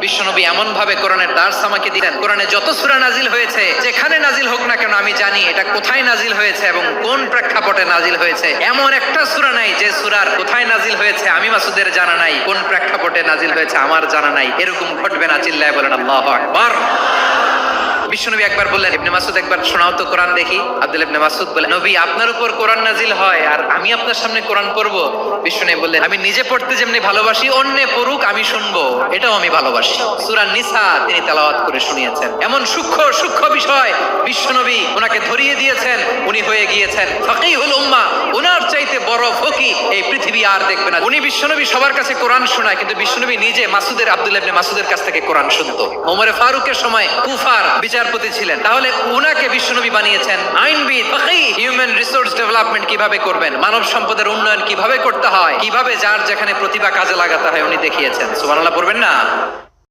বিশ্বনবী এমন ভাবে কোরআনের দার্স আমাকে দিলেন, কোরআনে যত সূরা নাজিল হয়েছে, যেখানে নাজিল হোক না কেন আমি জানি এটা কোথায় নাজিল হয়েছে এবং কোন প্রেক্ষাপটে নাজিল হয়েছে। এমন একটা সূরা নাই যে সূরার কোথায় নাজিল হয়েছে আমি মাসুদের জানা নাই, কোন প্রেক্ষাপটে নাজিল হয়েছে আমার জানা নাই। এরকম ঘটবে না, চিল্লায় বলেন আল্লাহু আকবার। বিশ্বনবী একবার বললেন, ইবনে মাসউদ একবার শোনাও তো কোরআন দেখি। আব্দুল্লাহ ইবনে মাসউদ বলেন, নবী আপনার উপর কোরআন নাজিল হয় আর আমি আপনার সামনে কোরআন পড়বো? বিশ্বনবী বললেন, আমি নিজে পড়তে যেমনি ভালোবাসি, অন্যে পড়ুক আমি শুনবো, এটাও আমি ভালোবাসি। সূরা নিসা তিনি তেলাওয়াত করে শুনিয়েছেন। এমন সূক্ষ্ম সূক্ষ্ম বিষয় বিশ্বনবী ওনাকে ধরিয়ে দিয়েছেন, উনি হয়ে গিয়েছেন ফাকিহুল উম্মাহ। ওনার চাইতে বড় ফকি এই পৃথিবী আর দেখবে না। উনি বিশ্বনবী সবার কাছে কোরআন শোনায়, কিন্তু বিশ্বনবী নিজে মাসুদের আব্দুল্লাহ ইবনে মাসউদের কাছ থেকে কোরআন শুনতো। ওমরে ফারুকের সময় কুফার বিচারপতি ছিলেন, তাহলে উনাকে বিশ্বনবী বানিয়েছেন আইনবিদ, ফাকিহ। হিউম্যান রিসোর্স ডেভেলপমেন্ট কিভাবে করবেন, মানব সম্পদের উন্নয়ন কিভাবে করতে হয়, কিভাবে যার যেখানে প্রতিভা কাজে লাগাতে হয় উনি দেখিয়েছেন। সুবহানাল্লাহ পড়বেন না?